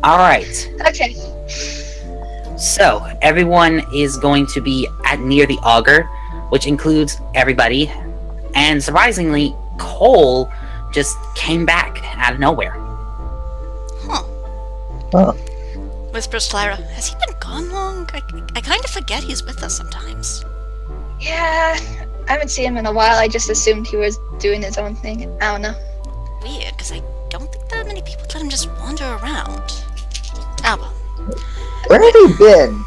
Alright. Okay. So, everyone is going to be near the auger, which includes everybody. And surprisingly, Cole just came back out of nowhere. Huh. Whispers to Lyra, has he been gone long? I kind of forget he's with us sometimes. Yeah, I haven't seen him in a while. I just assumed he was doing his own thing. I don't know. Weird, because I don't think that many people let him just wander around. Ah, well. Where have you been?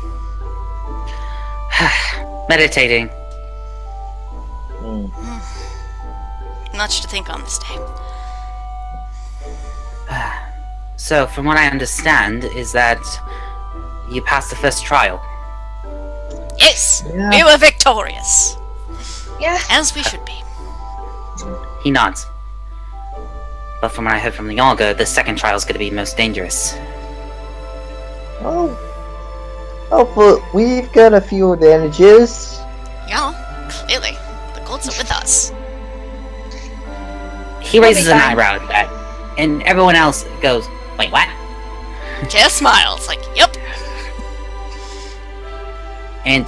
Meditating. Much to think on this day. So, from what I understand, is that you passed the first trial. Yes! Yeah. We were victorious! Yeah. As we should be. He nods. But from what I heard from the auger, the second trial is going to be most dangerous. Oh, but we've got a few advantages. Yeah, clearly. The gods are with us. He raises an eyebrow at that, and everyone else goes, "Wait, what?" Jess smiles, like, yep. And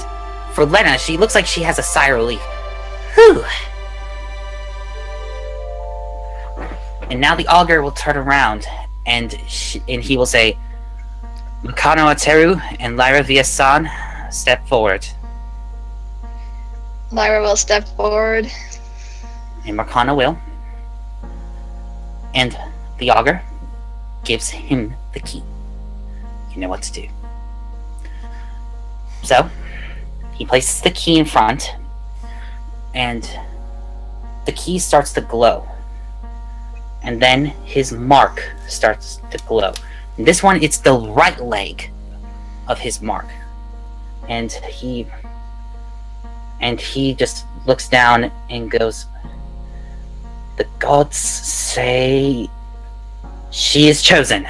for Lena, she looks like she has a sigh of relief. Whew. And now the augur will turn around, and he will say, Merkano Ateru and Lyra Viasan, step forward. Lyra will step forward. And Merkano will. And the augur gives him the key. You know what to do. So, he places the key in front, and the key starts to glow. And then his mark starts to glow. And this one, it's the right leg of his mark. And he just looks down and goes, the gods say she is chosen.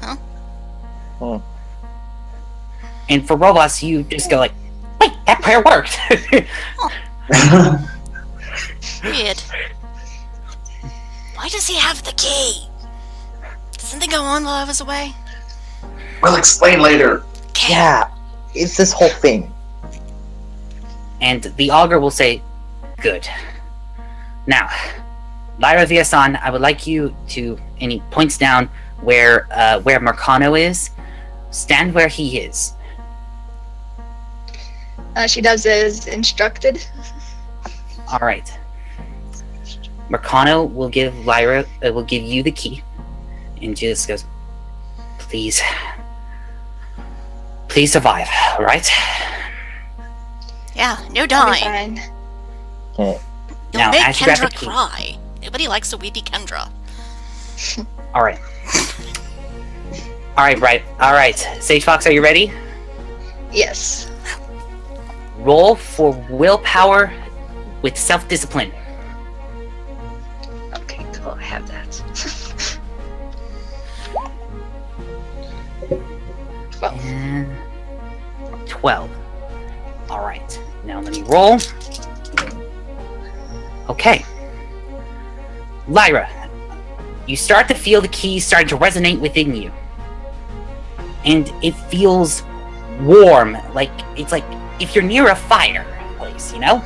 Huh? Hmm. And for Robos, you just go like, wait, that prayer worked. Weird. Why does he have the key? Did something go on while I was away? We'll explain later. Okay. Yeah, it's this whole thing. And the augur will say, good. Now, Lyra Viasan, I would like you to, and he points down where Merkano is. Stand where he is. She does as instructed. Alright. Merkano will give Lyra, will give you the key. And she just goes, please survive, alright? Yeah, no I'll be dying. fine. Okay. Don't Now, make as you grab the Kendra key- cry. Nobody likes a weepy Kendra. Alright. Alright. Sage Fox, are you ready? Yes. Roll for willpower with self-discipline. Okay, cool. I have that. 12. And 12. Alright. Now let me roll. Okay. Lyra, you start to feel the key starting to resonate within you. And it feels warm, it's like if you're near a fireplace, you know?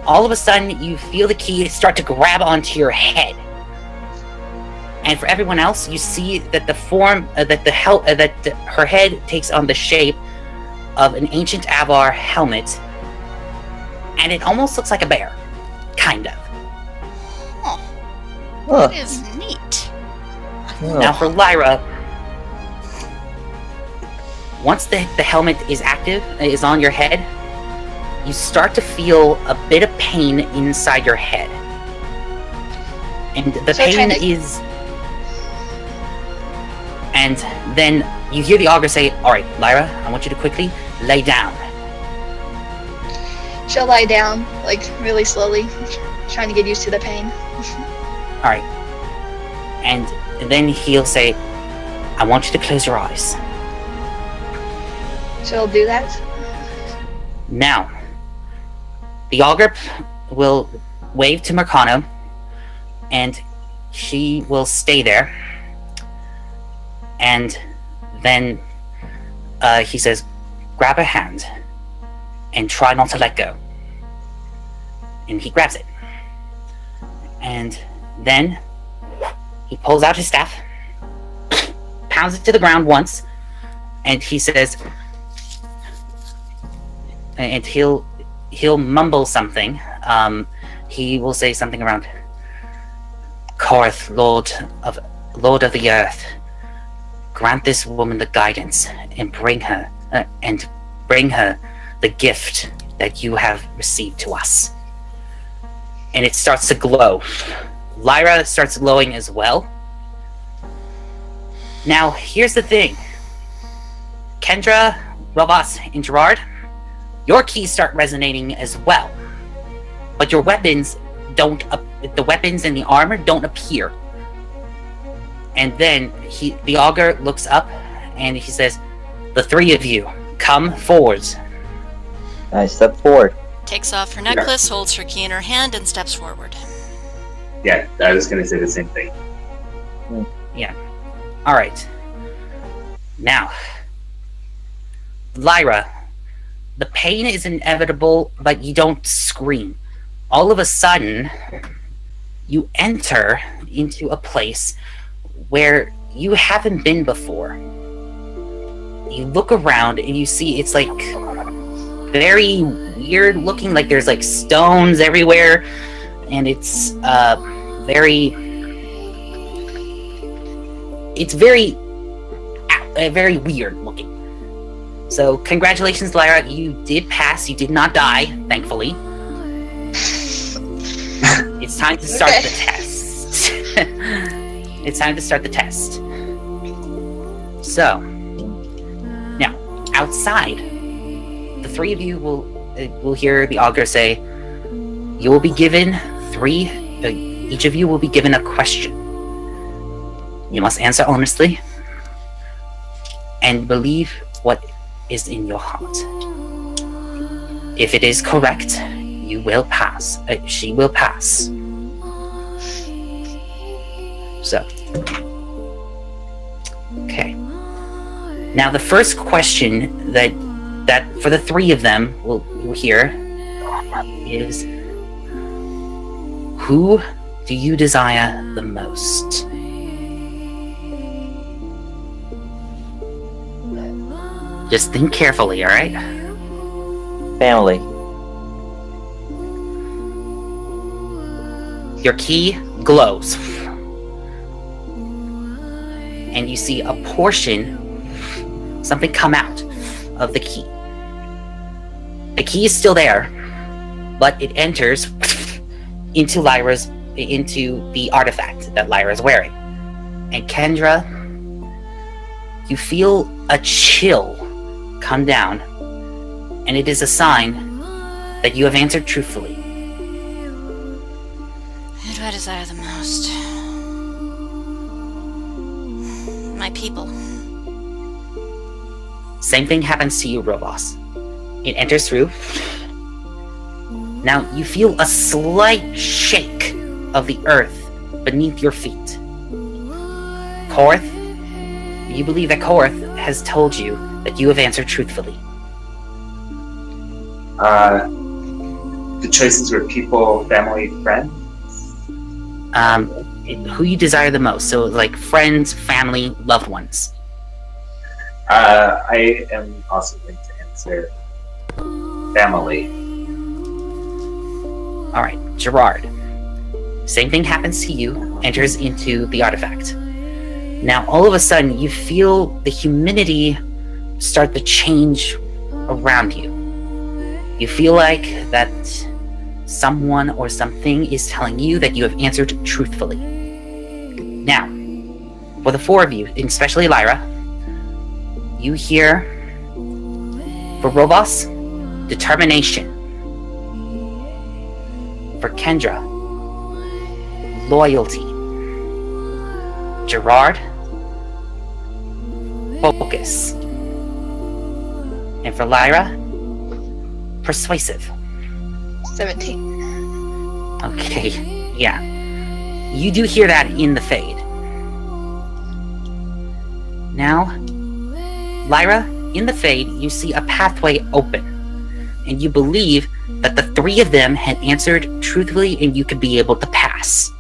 All of a sudden, you feel the key start to grab onto your head. And for everyone else, you see that her head takes on the shape of an ancient Avar helmet, and it almost looks like a bear, kind of. Huh. Huh. That is neat. Now for Lyra, once the helmet is active, is on your head, you start to feel a bit of pain inside your head. And the So pain kinda- is... And then you hear the augur say, alright, Lyra, I want you to quickly lay down. She'll lie down, like, really slowly, trying to get used to the pain. Alright. And then he'll say, I want you to close your eyes. She'll do that. Now, the augur will wave to Merkano, and she will stay there. And then he says, grab her hand and try not to let go. And he grabs it. And then he pulls out his staff, pounds it to the ground once, and he says, and he'll mumble something. He will say something around, Korth, Lord of the Earth, grant this woman the guidance and bring her the gift that you have received to us. And it starts to glow. Lyra starts glowing as well. Now, here's the thing. Kendra, Rovas, and Gerard, your keys start resonating as well. But your weapons the weapons and the armor don't appear. And then the augur looks up and he says, the three of you, come forward. I step forward. Takes off her necklace, holds her key in her hand, and steps forward. Yeah, I was gonna say the same thing. Yeah. Alright. Now, Lyra, the pain is inevitable, but you don't scream. All of a sudden, you enter into a place where you haven't been before. You look around and you see it's like very weird looking, like there's like stones everywhere, and it's very weird looking. So congratulations, Lyra, you did pass. You did not die, thankfully. It's time to start the test. It's time to start the test. So now, outside, the three of you will hear the augur say, you will be given each of you will be given a question. You must answer honestly and believe what is in your heart. If it is correct, you will pass. She will pass. So, okay. Now the first question that for the three of them will hear is, who do you desire the most? Just think carefully, alright? Family. Your key glows. And you see a portion, something come out of the key. The key is still there, but it enters into the artifact that Lyra's wearing. And Kendra, you feel a chill come down, and it is a sign that you have answered truthfully. Who do I desire the most? My people. Same thing happens to you, Rovas. It enters through. Now you feel a slight shake of the earth beneath your feet. Korth, you believe that Korth has told you that you have answered truthfully. The choices were people, family, friends. Who you desire the most, so like friends, family, loved ones. I am also going to answer family. Alright, Gerard. Same thing happens to you, enters into the artifact. Now, all of a sudden, you feel the humidity start to change around you. You feel like that someone or something is telling you that you have answered truthfully. Now, for the four of you, and especially Lyra, you hear, for Rovas, determination. For Kendra, loyalty. Gerard, focus. And for Lyra, persuasive. 17. Okay, yeah. you do hear that in the fade. Now, Lyra, in the fade, you see a pathway open, and you believe that the three of them had answered truthfully and you could be able to pass.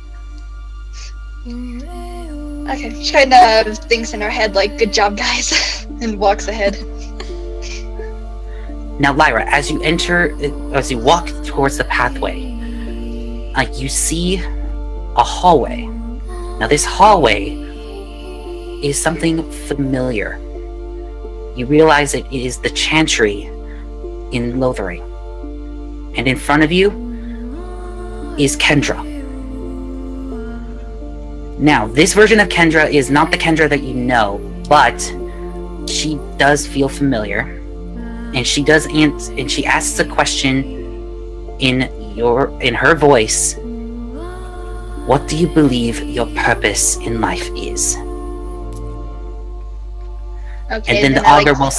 Okay, she kind of thinks in her head like, good job, guys, and walks ahead. Now, Lyra, as you walk towards the pathway, you see a hallway. Now, this hallway is something familiar. You realize it is the Chantry in Lothering. And in front of you is Kendra. Now, this version of Kendra is not the Kendra that you know, but she does feel familiar. And she does and she asks a question in her voice. What do you believe your purpose in life is? Okay, And then the augur will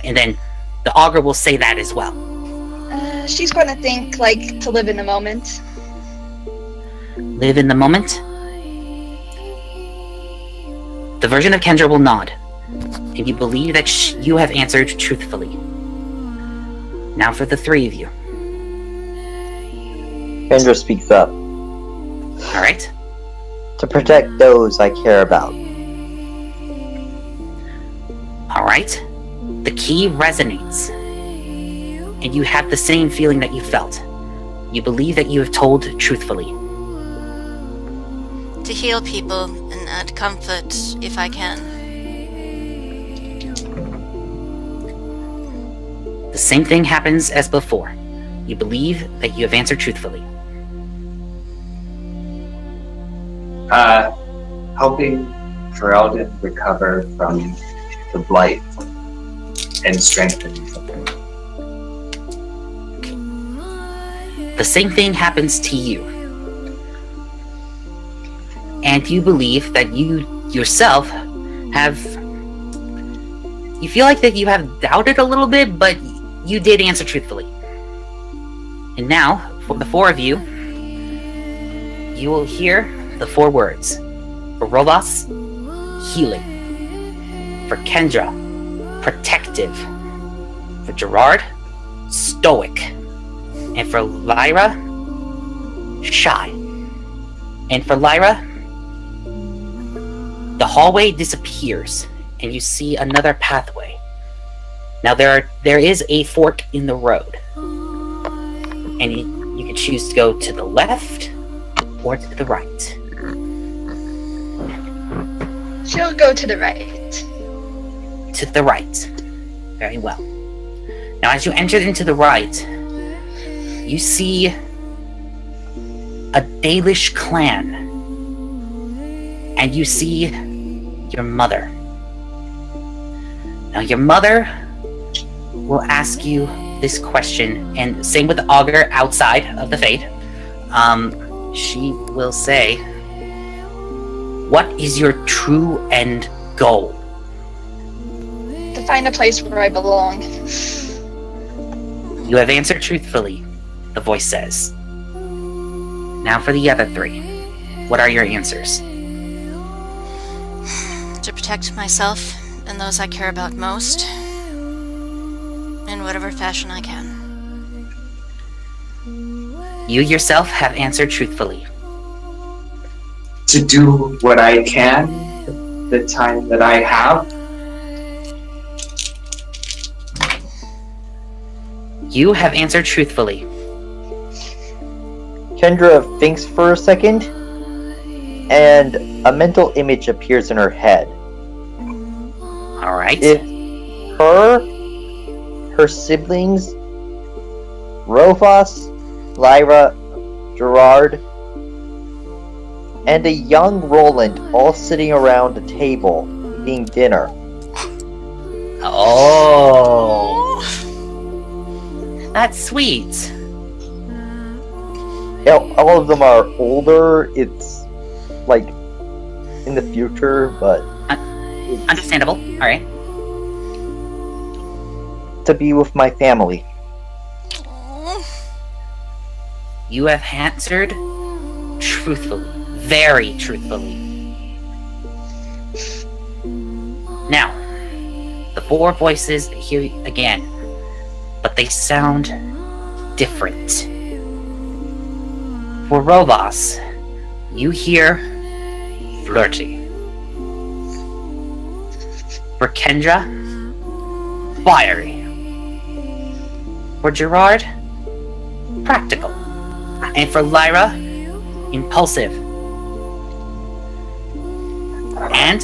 and then the augur will say that as well. She's going to think, like, to live in the moment. Live in the moment. The version of Kendra will nod, and you believe that you have answered truthfully. Now for the three of you. Kendra speaks up. Alright? To protect those I care about. Alright? The key resonates. And you have the same feeling that you felt. You believe that you have told truthfully. To heal people and add comfort if I can. The same thing happens as before. You believe that you have answered truthfully. Helping Ferelden recover from the blight and strengthening something. The same thing happens to you. And you believe that you yourself have... You feel like that you have doubted a little bit, but you did answer truthfully. And now, for the four of you, you will hear the four words. For Rovas, healing. For Kendra, protective. For Gerard, stoic. And for Lyra, shy. And for Lyra, the hallway disappears, and you see another pathway. Now there is a fork in the road, and you can choose to go to the left or to the right. She'll go to the right. To the right. Very well. Now as you enter into the right, you see a Dalish clan. And you see your mother. Now your mother will ask you this question, and same with the augur outside of the fade. She will say, what is your true end goal? To find a place where I belong. You have answered truthfully, the voice says. Now for the other three. What are your answers? To protect myself and those I care about most. In whatever fashion I can. You yourself have answered truthfully. To do what I can, the time that I have. You have answered truthfully. Kendra thinks for a second, and a mental image appears in her head. Alright. If her siblings, Rovas, Lyra, Gerard, and a young Roland all sitting around a table eating dinner. Oh. That's sweet. All of them are older. It's like in the future, but Understandable. Alright. to be with my family. You have answered truthfully. Very truthfully. Now, the four voices hear you again, but they sound different. For Rovas, you hear flirty. For Kendra, fiery. For Gerard, practical. And for Lyra, impulsive. And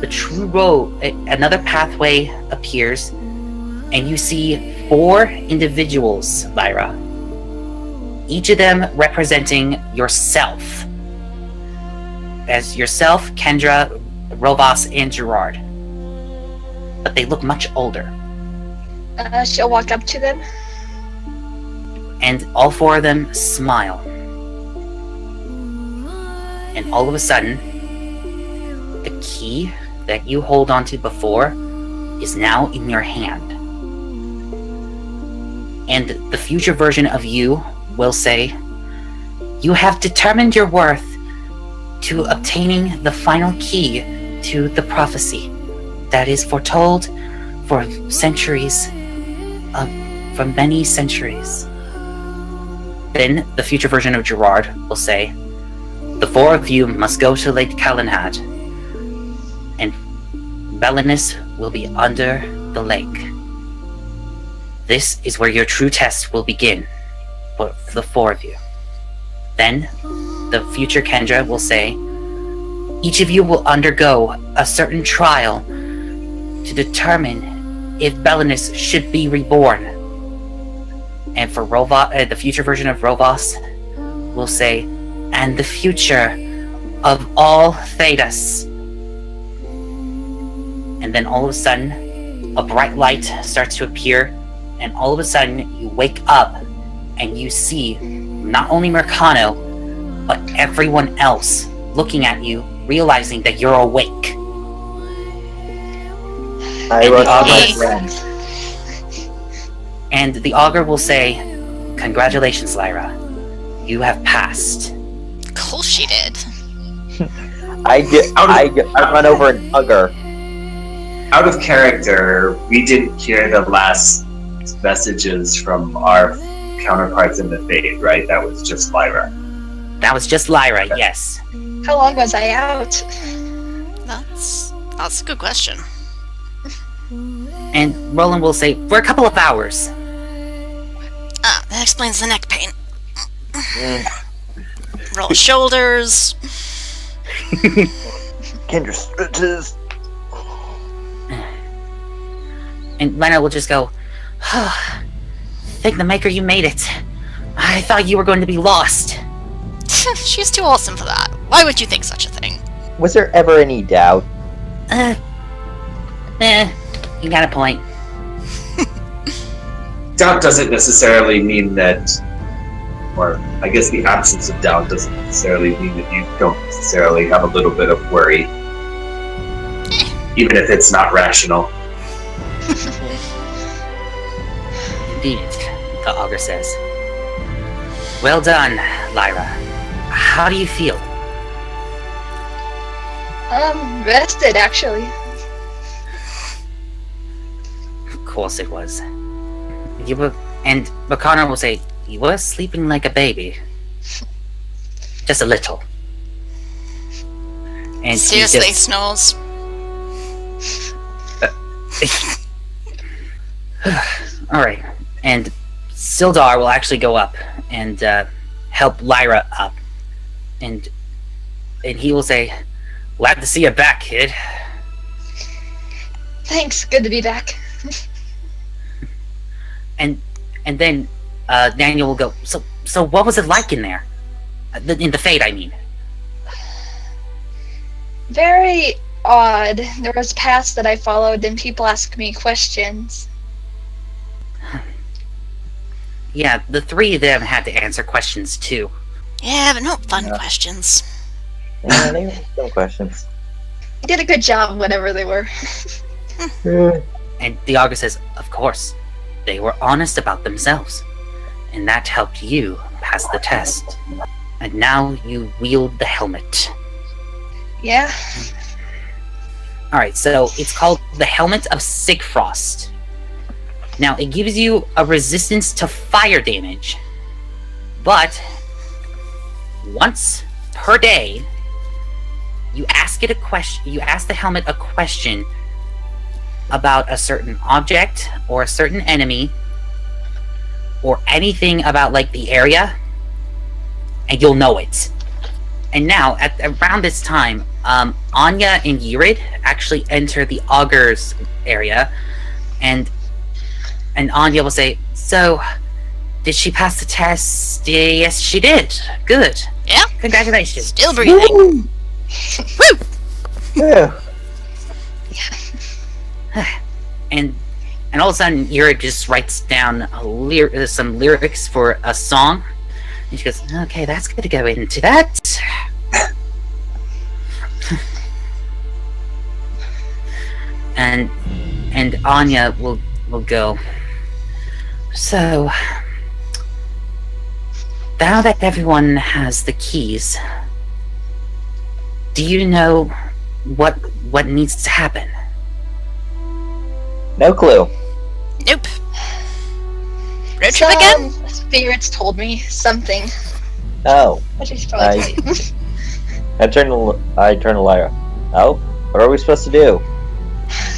the true road, another pathway appears, and you see 4 individuals, Lyra. Each of them representing yourself. As yourself, Kendra, Rovas, and Gerard. But they look much older. She'll walk up to them. And all 4 of them smile. And all of a sudden, the key that you hold onto before is now in your hand. And the future version of you will say, "You have determined your worth to obtaining the final key to the prophecy that is foretold for centuries, for many centuries." Then the future version of Gerard will say, "The 4 of you must go to Lake Calenhad, and Belinus will be under the lake. This is where your true test will begin for the 4 of you." Then the future Kendra will say, "Each of you will undergo a certain trial to determine if Belinus should be reborn." And for the future version of Rovas will say, "And the future of all Thedas." And then all of a sudden, a bright light starts to appear, and all of a sudden you wake up and you see not only Merkano, but everyone else looking at you, realizing that you're awake. I rush to my Okay. friends. And the augur will say, "Congratulations, Lyra. You have passed." Cool, she did. I run over and hug her. Out of character, we didn't hear the last messages from our counterparts in the Fade, right? That was just Lyra. That was just Lyra, yes. How long was I out? That's a good question. And Roland will say, "For a couple of hours." Ah, that explains the neck pain. Roll shoulders. Kendra stretches. And Lena will just go, "Thank the Maker you made it. I thought you were going to be lost." She's too awesome for that. Why would you think such a thing? Was there ever any doubt? You got a point. Doubt doesn't necessarily mean that, or I guess the absence of doubt doesn't necessarily mean that you don't necessarily have a little bit of worry, even if it's not rational. Indeed, the augur says. "Well done, Lyra. How do you feel?" Rested actually. Of course it was. You were, and Merkano will say, "You were sleeping like a baby. Just a little." And he Seriously, just- Snores. Alright, and Sildar will actually go up and help Lyra up. And he will say, "Glad to see you back, kid." Thanks, good to be back. And then Daniel will go, So what was it like in there? In the Fade, I mean. Very odd. There was paths that I followed and people asked me questions. Yeah, the 3 of them had to answer questions too. Yeah, but no fun Yeah. questions. Yeah, they were some questions. I did a good job, whatever they were. And the augur says, "Of course, they were honest about themselves, and that helped you pass the test." And now you wield the helmet. Yeah. Alright, so it's called the Helmet of Sigfrost. Now, it gives you a resistance to fire damage, but once per day, you ask it a question. You ask the helmet a question about a certain object or a certain enemy or anything about like the area, and you'll know it. And now, at around this time, Anja and Yurid actually enter the Augur's area, and Anja will say, "So, did she pass the test?" "Yes, she did. Good. Yeah. Congratulations." Still breathing. Woo! Woo! Yeah. And all of a sudden, Yurid just writes down some lyrics for a song. And she goes, "Okay, that's going to go into that." and Anja will go, "So, now that everyone has the keys, do you know what needs to happen?" No clue. Nope. Road trip again? Spirits told me something. Oh. What did she probably tell you? I turn to Lyra. Oh? What are we supposed to do?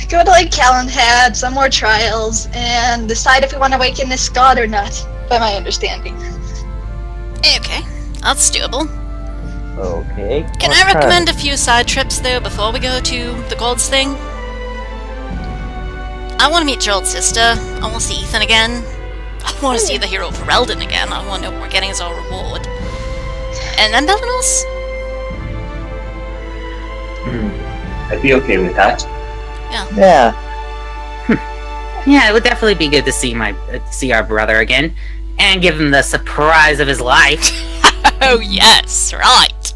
Go to Lake Calenhad, some more trials, and decide if we want to awaken this god or not, by my understanding. Okay, that's doable. Okay. Can I recommend a few side trips, though, before we go to the Gold's thing? I want to meet your old sister. I want to see Ethan again. I want to see the hero Ferelden again. I want to know what we're getting as our reward. And then Belenos? I'd be okay with that. Yeah. Yeah, it would definitely be good to see see our brother again, and give him the surprise of his life. Oh, yes, right.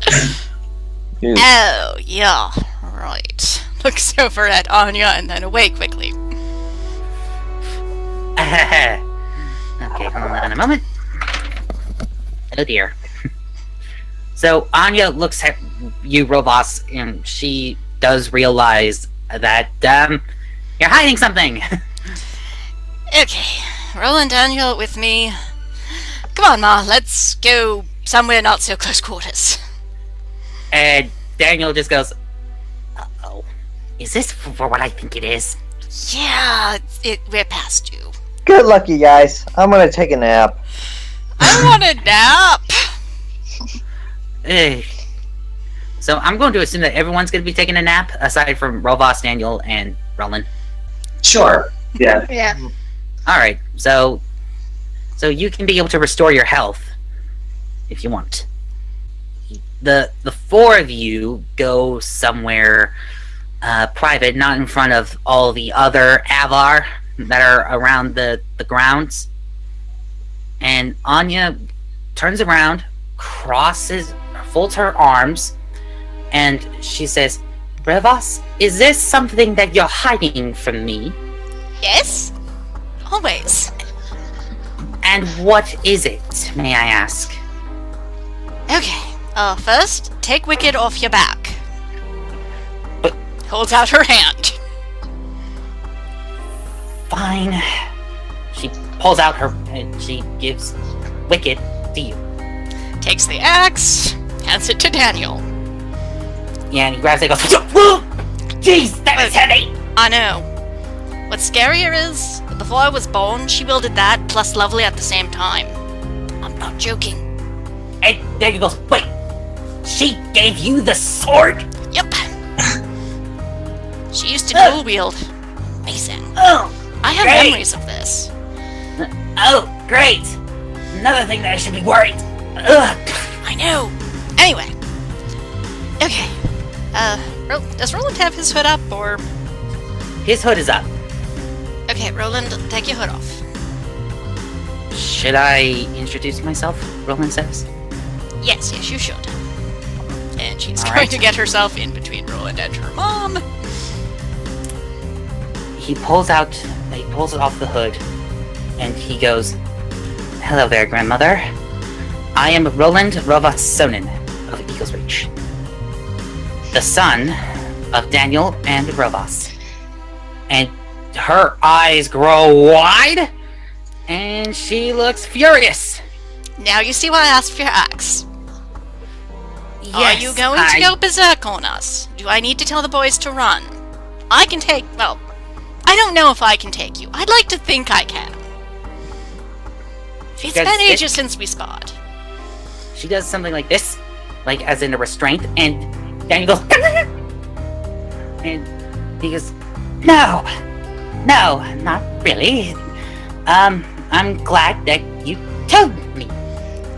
Dude. Oh, yeah, right. Looks over at Anja and then away quickly. Okay, hold on a moment. Oh dear. So Anja looks at you, Rovas, and she does realize that you're hiding something. Okay, Roland Daniel with me. Come on, Ma, let's go somewhere not so close quarters. And Daniel just goes, "Uh-oh, is this for what I think it is?" Yeah, we're past you. Good luck, you guys. I'm gonna take a nap. I want a nap! Ugh. So I'm going to assume that everyone's going to be taking a nap, aside from Rovas, Daniel, and Roland. Sure. Yeah. Yeah. Alright, so you can be able to restore your health, if you want. The four of you go somewhere private, not in front of all the other Avar that are around the grounds. And Anja turns around, folds her arms, and she says, "Rovas, is this something that you're hiding from me? Yes? Always. And what is it, may I ask?" Okay, first, take Wicked off your back. But- Holds out her hand. Fine. She pulls out and she gives Wicked to you. Takes the axe, hands it to Daniel. Yeah, and he grabs it and goes, "Whoa! Jeez, that is heavy!" I know. What's scarier is, before I was born, she wielded that plus Lovely at the same time. I'm not joking. And then he goes, "Wait, she gave you the sword?" Yep. She used to dual wield. Amazing. Oh, I have great. memories of this. Oh, great. Another thing that I should be worried. Ugh. I know. Anyway. Okay. Does Roland have his hood up, or... His hood is up. Okay, Roland, take your hood off. Should I introduce myself? Roland says. Yes, you should. And she's All going right. to get herself in between Roland and her mom. He pulls it off the hood, and he goes, "Hello there, grandmother. I am Roland Rovasonen of Eagle's Reach, the son of Daniel and Rovas. And her eyes grow wide, and she looks furious. Now you see why I asked for your axe. Are you going to go berserk on us? Do I need to tell the boys to run? I can take... well, I don't know if I can take you. I'd like to think I can. It's been ages since we sparred. She does something like this, like as in a restraint, and Daniel goes... and he goes, No, not really. I'm glad that you told me.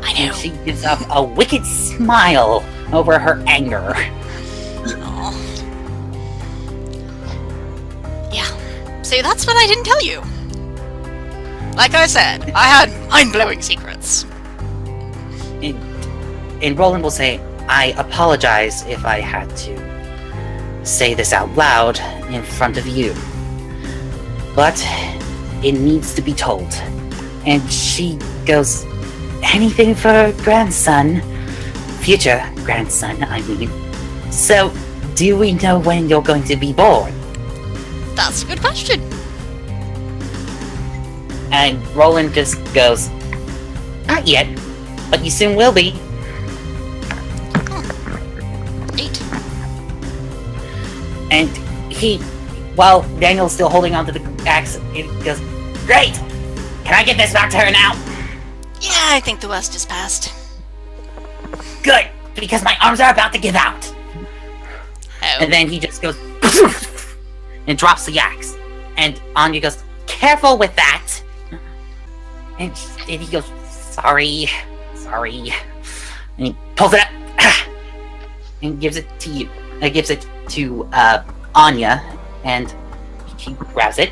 I know. And she gives up a wicked smile over her anger. Oh. Yeah. So that's what I didn't tell you. Like I said, I had mind-blowing secrets. And Roland will say, I apologize if I had to say this out loud in front of you. But it needs to be told. And she goes, anything for grandson. Future grandson, I mean. So, do we know when you're going to be born? That's a good question. And Roland just goes, not yet, but you soon will be. 8. And he, while Daniel's still holding onto the axe, he goes, great! Can I get this back to her now? Yeah, I think the worst is past. Good, because my arms are about to give out. Oh. And then he just goes, and drops the axe. And Anja goes, careful with that! And he goes, sorry. And he pulls it up, and gives it to you. Gives it to Anja, and she grabs it.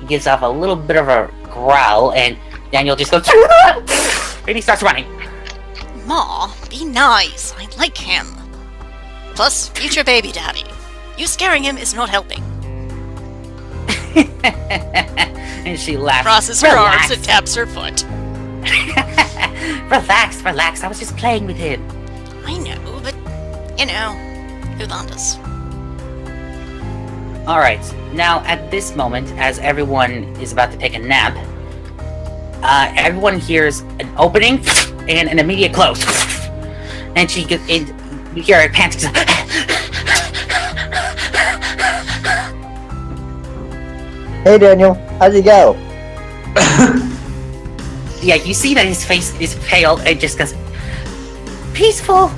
He gives off a little bit of a growl, and Daniel just goes, and he starts running. Ma, be nice. I like him. Plus, future baby daddy. You scaring him is not helping. And she laughs. Crosses her arms and taps her foot. Relax. I was just playing with him. I know, but, you know, Yolanda's. Alright, now at this moment, as everyone is about to take a nap, everyone hears an opening and an immediate close. And you hear her pant. Hey Daniel, how'd you go? Yeah, you see that his face is pale and just goes, peaceful,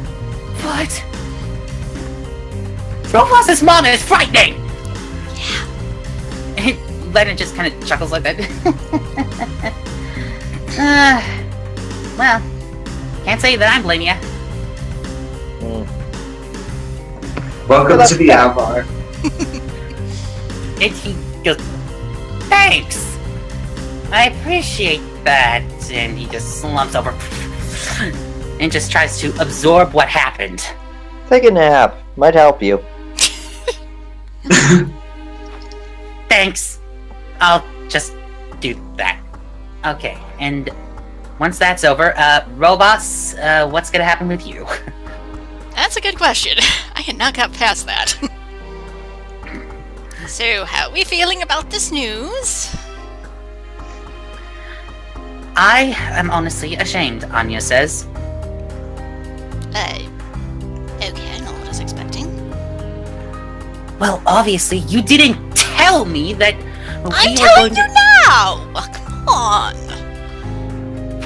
but Rovas' mom is frightening! Yeah. And Lennon just kind of chuckles like that. Well, can't say that I'm blaming you. Welcome to the Alvar. And he goes, thanks! I appreciate that. And he just slumps over and just tries to absorb what happened. Take a nap. Might help you. Thanks. I'll just do that. Okay, and once that's over, Robots, what's gonna happen with you? That's a good question. I had not got past that. So, how are we feeling about this news? I am honestly ashamed, Anja says. Okay, not what I was expecting. Well, obviously, you didn't tell me that I'm telling you now! Oh, come on!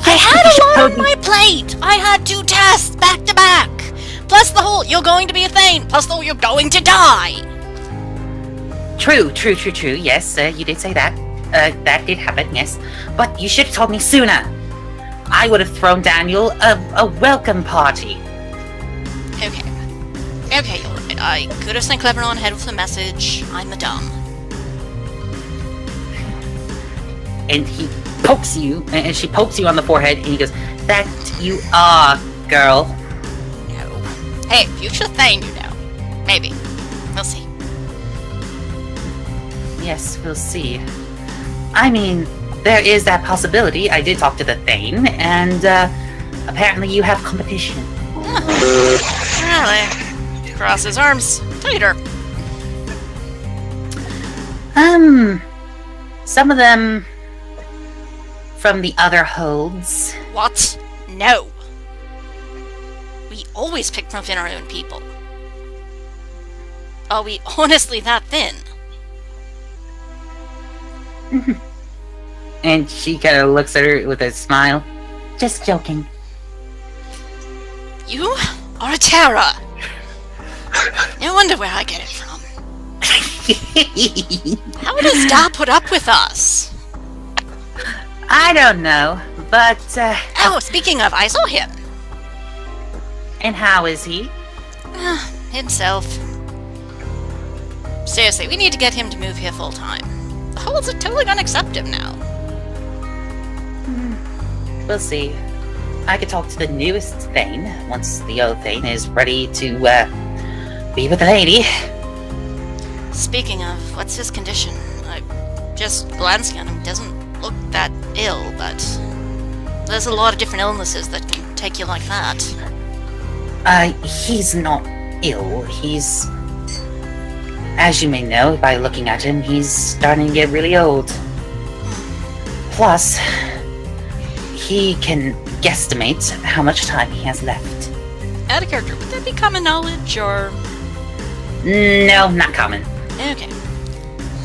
I had a lot on my plate! I had 2 tests back to back! Plus the whole, you're going to be a Thane! Plus the whole, you're going to die! True. Yes, you did say that. That did happen, yes. But you should have told me sooner. I would have thrown Daniel a welcome party. Okay, you're right. I could have sent Clever on ahead with a message. I'm a dumb. And he pokes you, and she pokes you on the forehead, and he goes, that you are, girl. No. Hey, future Thane, you know. Maybe. We'll see. Yes, we'll see. I mean, there is that possibility. I did talk to the Thane, and apparently you have competition. Really? Cross his arms tighter. Some of them from the other holds. What? No. We always pick from within our own people. Are we honestly that thin? And she kind of looks at her with a smile. Just joking. You are a terror. No wonder where I get it from. How does Da put up with us? I don't know, but Oh, speaking of, I saw him. and how is he? Himself. Seriously, we need to get him to move here full time. The holds are totally gonna accept him now. We'll see. I could talk to the newest Thane once the old Thane is ready to be with the lady. Speaking of, what's his condition? I just glancing at him, he doesn't look that ill, but there's a lot of different illnesses that can take you like that. He's not ill. He's, as you may know by looking at him, he's starting to get really old. Plus, he can guesstimate how much time he has left. Out of character, would that be common knowledge, or...? No, not common. Okay.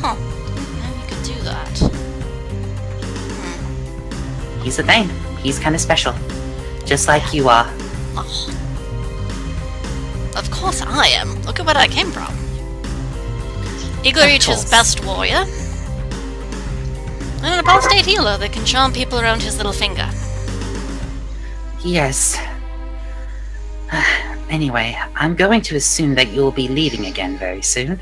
Huh. Didn't know you could do that. He's a Thane. He's kind of special. Just like you are. Oh. Of course I am. Look at where I came from. Iglereach's best warrior. And an apostate healer that can charm people around his little finger. Yes. Anyway, I'm going to assume that you'll be leaving again very soon.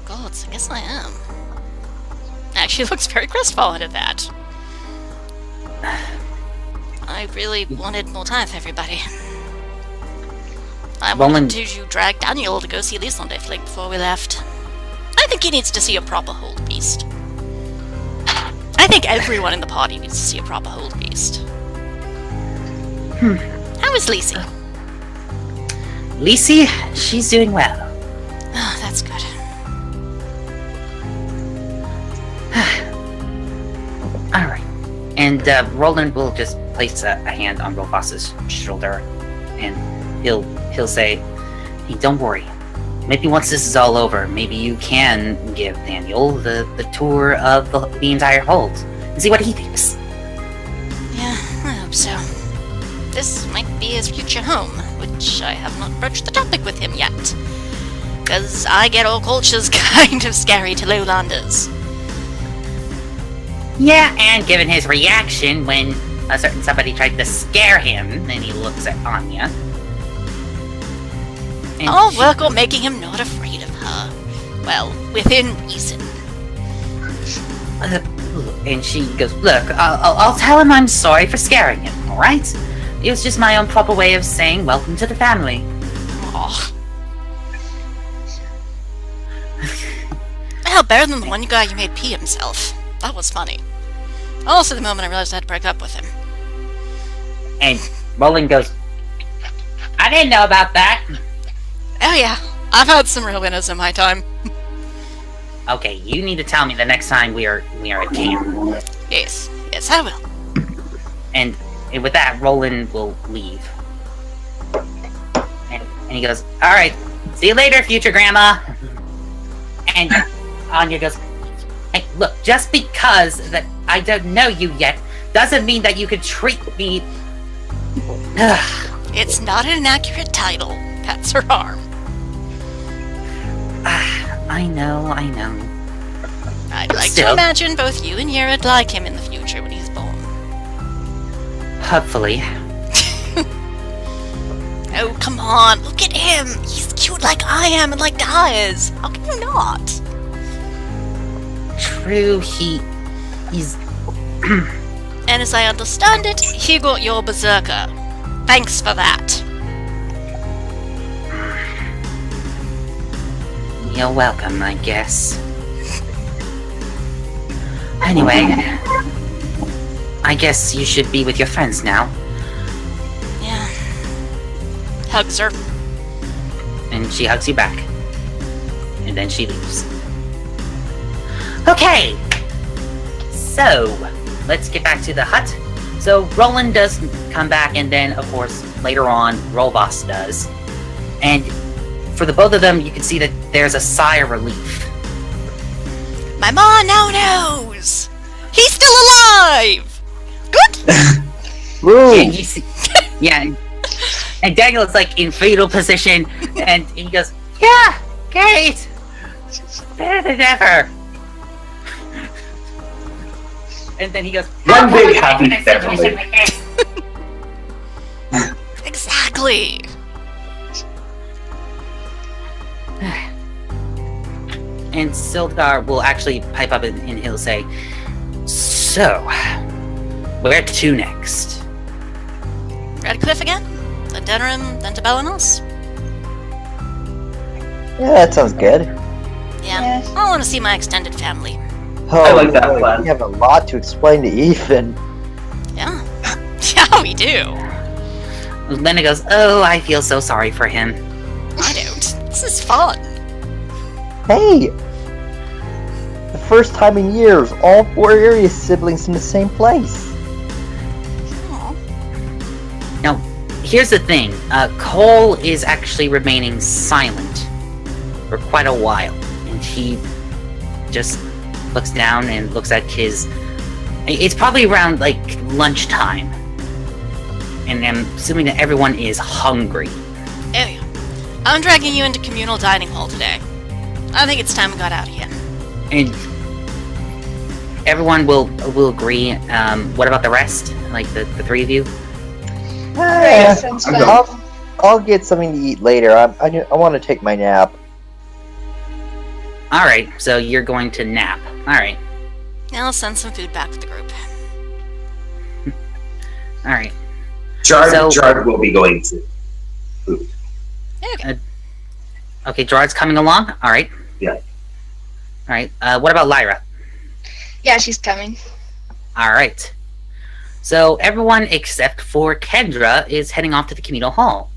Gods, I guess I am. Actually looks very crestfallen at that. I really wanted more time with everybody. I wanted to drag Daniel to go see Lisa on day flick before we left. I think he needs to see a proper hold beast. I think everyone in the party needs to see a proper hold beast. How is Lisi? Lisi, she's doing well. Oh, that's good. Alright. And Roland will just place a hand on Rolfos's shoulder, and he'll say, hey, don't worry. Maybe once this is all over, maybe you can give Daniel the tour of the entire hold and see what he thinks. Yeah, I hope so. This might be his future home, which I have not broached the topic with him yet. Because I get all cultures kind of scary to lowlanders. Yeah, and given his reaction when a certain somebody tried to scare him, and he looks at Anja. And I'll work on making him not afraid of her. Well, within reason. And she goes, look, I'll tell him I'm sorry for scaring him, alright? It was just my own proper way of saying welcome to the family. Aww. Well, better than the one guy you made pee himself. That was funny. Also the moment I realized I had to break up with him. And Roland goes, I didn't know about that. Oh yeah, I've had some real winners in my time. Okay, you need to tell me the next time we are at camp. Yes, I will. And with that, Roland will leave. And he goes, alright, see you later, future grandma. And Anja goes, hey, look, just because that I don't know you yet, doesn't mean that you could treat me... It's not an inaccurate title. Pats her arm. I know. I'd like to imagine both you and Yara like him in the future when he's born. Hopefully. Oh, come on, look at him! He's cute like I am and like Da is! How can you not? True, he's... And as I understand it, he got your berserker. Thanks for that. You're welcome, I guess. Anyway, I guess you should be with your friends now. Yeah. Hugs her. And she hugs you back. And then she leaves. Okay! So, let's get back to the hut. So, Roland does come back, and then, of course, later on, Rolvas does. And for the both of them, you can see that there's a sigh of relief. My mom now knows! He's still alive! Good! Woo! And you see, yeah, and Daniel is like in fetal position, and he goes, "Yeah, great, better than ever." And then he goes, One big "How happy can I say family." like this?" Exactly! And Sildar will actually pipe up and he'll say, "So, where to next?" Red Cliff again? Then Denerim, then to Belenos? Yeah, that sounds good. Yeah. Yes. I want to see my extended family. Oh, I like that boy, plan. We have a lot to explain to Ethan. Yeah. Yeah, we do. Lena goes, "Oh, I feel so sorry for him." I don't. This is fun. Hey! The first time in years, all 4 area siblings in the same place. Aw. Now, here's the thing. Cole is actually remaining silent for quite a while. And he just looks down and looks at his... It's probably around, like, lunchtime. And I'm assuming that everyone is hungry. There you go. I'm dragging you into communal dining hall today. I think it's time we got out of here. And everyone will agree. What about the rest? Like, the 3 of you? Eh, sounds I'm fun. I'll get something to eat later. I want to take my nap. Alright, so you're going to nap. Alright. Now I'll send some food back to the group. Alright. Jard will be going to food. Okay. Okay, Gerard's coming along? Alright. Yeah. Alright, what about Lyra? Yeah, she's coming. Alright. So everyone except for Kendra is heading off to the communal hall,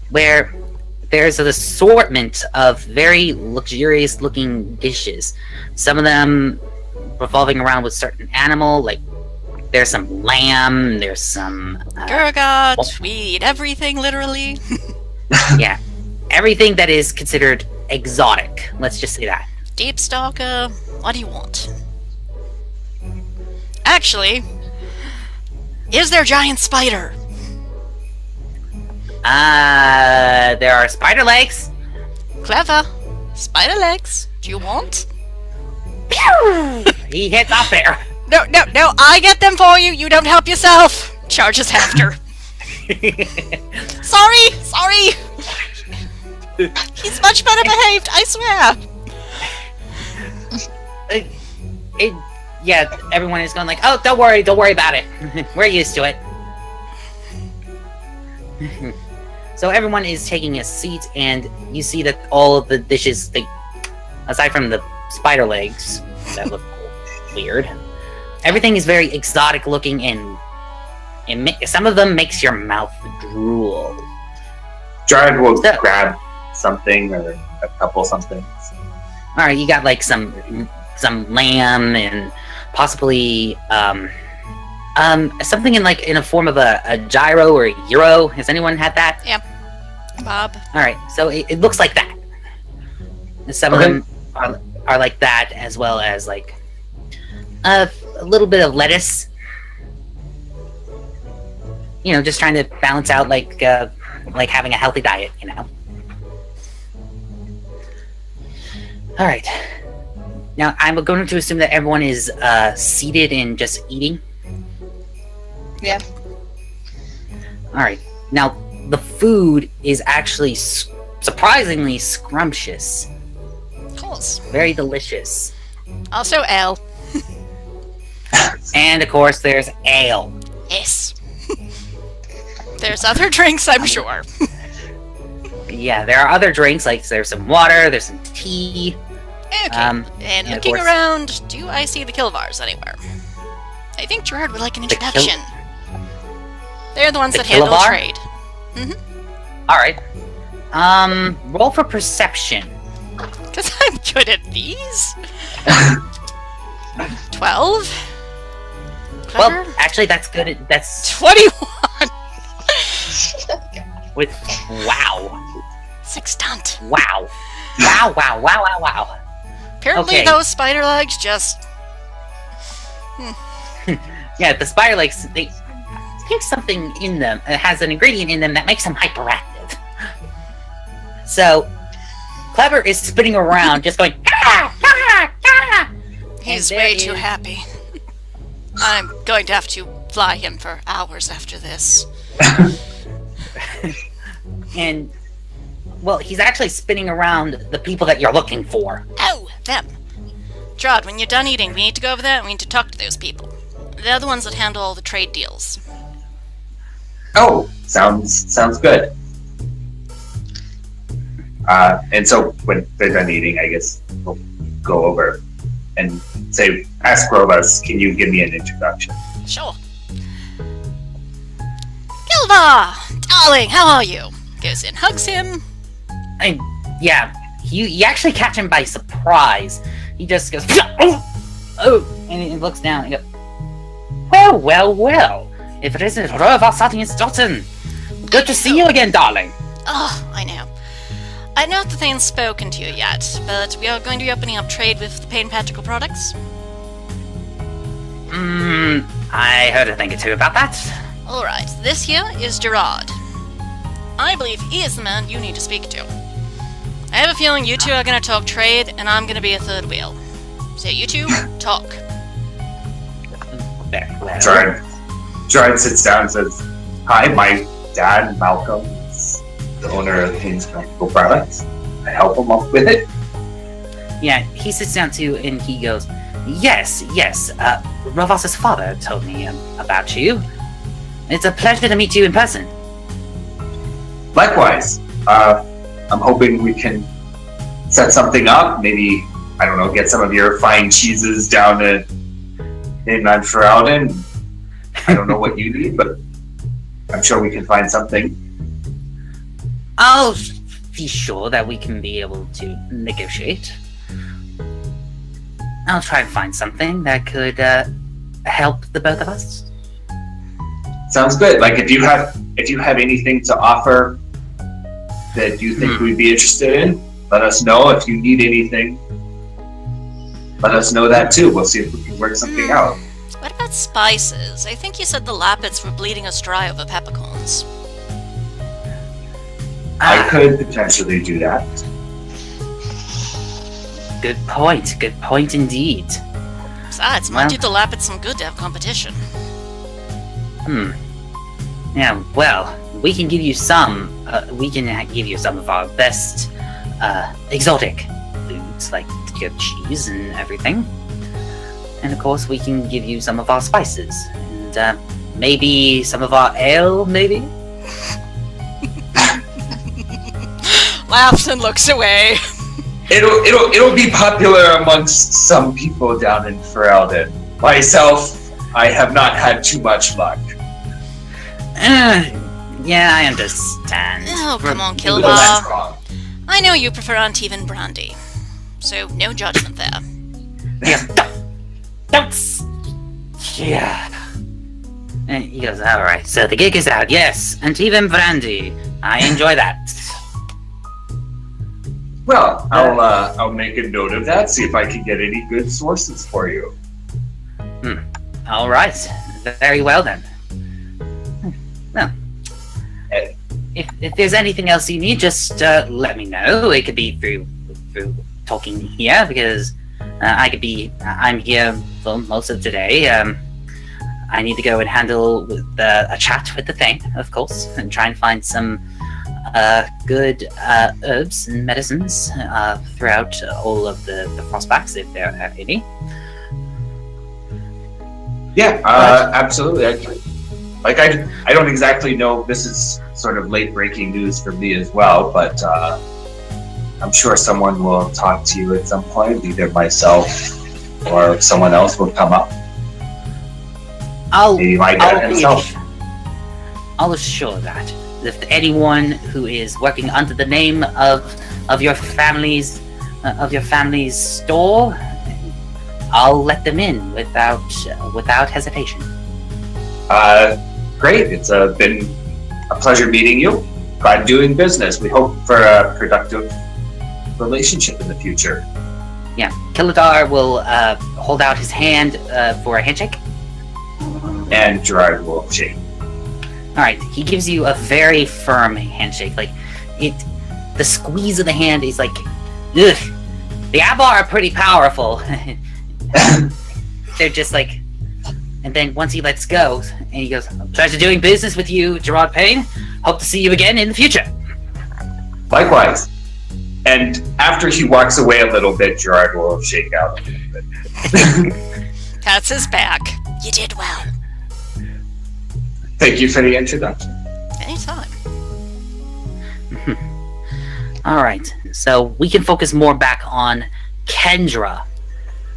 where there's an assortment of very luxurious looking dishes. Some of them revolving around with certain animal, like there's some lamb, there's some... Gurgot, we eat everything, literally. yeah, everything that is considered exotic, let's just say that. Deep stalker, what do you want? Actually, is there giant spider? There are spider legs. Clever. Spider legs. Do you want? Pew! He hits up there. No, I get them for you. You don't help yourself. Charges after. Sorry. He's much better behaved, I swear. Yeah, everyone is going like, oh, don't worry about it. We're used to it. So everyone is taking a seat, and you see that all of the dishes, aside from the spider legs that look weird, everything is very exotic looking, and some of them makes your mouth drool. Jard will grab something or a couple somethings. All right, you got like some lamb and possibly something in a form of a gyro or a gyro. Has anyone had that? Yeah, Bob. All right, so it looks like that. Some of them are like that, as well as like a little bit of lettuce. You know, just trying to balance out like having a healthy diet. You know. All right. Now I'm going to assume that everyone is seated and just eating. Yeah. All right. Now the food is actually surprisingly scrumptious. Of course. Very delicious. Also ale. And of course, there's ale. Yes. There's other drinks, I'm sure. Yeah, there are other drinks, like there's some water, there's some tea. Okay. And And of looking course- around, do I see the Kilvars anywhere? I think Gerard would like an introduction. They're the ones that handle Kilobar? trade. Alright. Roll for perception. Because I'm good at these. 12? Clever? Well, actually, that's good. That's 21! with wow. Sextant. Wow. Wow, wow, wow, wow, wow. Apparently Okay. those spider legs just... Yeah, the spider legs, they have something in them. It has an ingredient in them that makes them hyperactive. So, Clever is spinning around, just going, ah, ah, ah. He's And way there too is- happy. I'm going to have to fly him for hours after this. And, well, he's actually spinning around the people that you're looking for. Oh, them. Gerard, when you're done eating, we need to go over there and we need to talk to those people. They're the ones that handle all the trade deals. Oh, sounds good. And so when they're done eating, I guess we'll go over and say, ask Rovas, can you give me an introduction? Sure. Gilva! Darling, how are you? Goes in, hugs him. And, yeah, you actually catch him by surprise. He just goes, oh, and he looks down and goes, well, well, well. If it isn't Rovas Dotton, good to see you again, darling. Oh, I know. I know that they haven't spoken to you yet, but we are going to be opening up trade with the Pain Patrical products. I heard a thing or two about that. Alright, this here is Gerard. I believe he is the man you need to speak to. I have a feeling you two are going to talk trade, and I'm going to be a third wheel. So you two, talk. Very well. Gerard sits down and says, hi, my dad, Malcolm, is the owner of Pain's Practical Products. I help him up with it. Yeah, he sits down too, and he goes, yes, Rovas's father told me about you. It's a pleasure to meet you in person. Likewise, I'm hoping we can set something up. Maybe, I don't know, get some of your fine cheeses down in Manferalden. I don't know what you need, but I'm sure we can find something. I'll be sure that we can be able to negotiate. I'll try and find something that could help the both of us. Sounds good. Like if you have anything to offer that you think we'd be interested in, let us know. If you need anything, let us know that too. We'll see if we can work something out. What about spices? I think you said the Lappets were bleeding us dry over peppercorns. I could potentially do that. Good point indeed. Besides, might do the Lappets some good to have competition. Yeah, well, we can give you some. We can give you some of our best exotic foods, like your cheese and everything. And of course, we can give you some of our spices and maybe some of our ale, maybe. Laughs and looks away. It'll be popular amongst some people down in Ferelden. Myself, I have not had too much luck. Yeah, I understand. Oh, come on, Well, that's Kilba. wrong. I know you prefer Antivan brandy, so no judgment there. Yeah, don't. Yeah. And he goes, all right. So the gig is out, yes, and even brandy. I enjoy that. Well, I'll make a note of that. See if I can get any good sources for you. All right. Very well then. Well, if there's anything else you need, just let me know. It could be through talking here, because I'm here for most of today. I need to go and handle a chat with the thing, of course, and try and find some good herbs and medicines throughout all of the frostbacks, if there are any. Yeah, absolutely. I don't exactly know. This is sort of late breaking news for me as well, but I'm sure someone will talk to you at some point. Either myself or someone else will come up. I'll assure that if anyone who is working under the name of your family's store, I'll let them in without hesitation. Great. It's been a pleasure meeting you. Glad doing business. We hope for a productive relationship in the future. Yeah, Kilidar will hold out his hand for a handshake. And Gerard will shake. Alright, he gives you a very firm handshake. Like, the squeeze of the hand is like, ugh. The Abar are pretty powerful. They're just like, and then once he lets go, and he goes, pleasure doing business with you, Gerard Payne. Hope to see you again in the future. Likewise. And after he walks away a little bit, Gerard will shake out a little bit. Pats his back. You did well. Thank you for the introduction. Anytime. Alright, so we can focus more back on Kendra.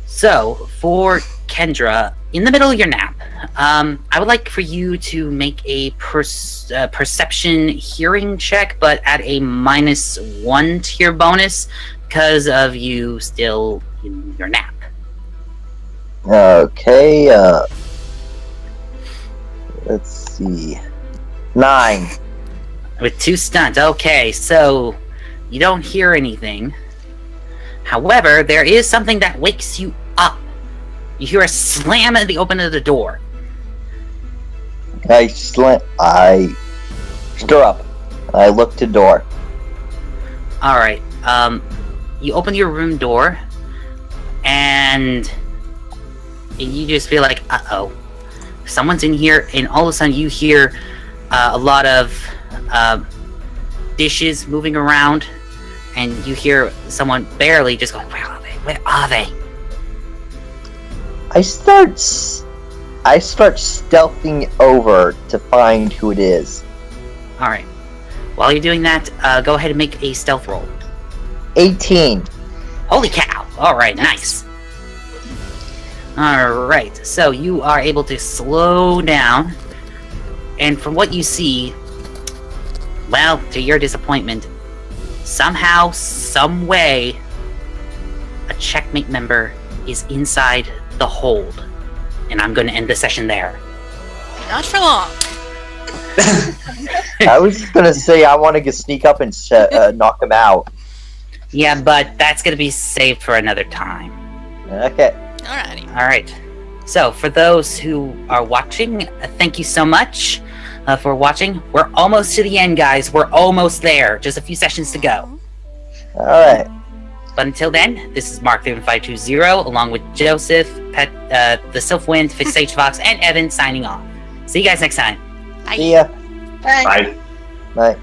So, for Kendra, in the middle of your nap, I would like for you to make a perception hearing check, but at a -1 to your bonus because of you still in your nap. Okay, let's see. 9. With 2 stunt. Okay, so you don't hear anything. However, there is something that wakes you up. You hear a slam at the open of the door. I stir up. I look to door. Alright, you open your room door, and you just feel like, uh-oh, someone's in here, and all of a sudden you hear a lot of dishes moving around, and you hear someone barely just going, where are they? Where are they? I start stealthing over to find who it is. Alright. While you're doing that, go ahead and make a stealth roll. 18. Holy cow! Alright, nice. Alright, so you are able to slow down, and from what you see, well, to your disappointment, somehow, some way, a checkmate member is inside the hold. And I'm going to end the session there. Not for long. I was just gonna say I want to sneak up and knock him out. Yeah, but that's going to be saved for another time. Okay. Alrighty. Alright. So, for those who are watching, thank you so much for watching. We're almost to the end, guys. We're almost there. Just a few sessions to go. Alright. But until then, this is Mark3520, along with Joseph, TheSylphWind, FishSageFox, and Evan signing off. See you guys next time. Bye. See ya. Bye. Bye. Bye.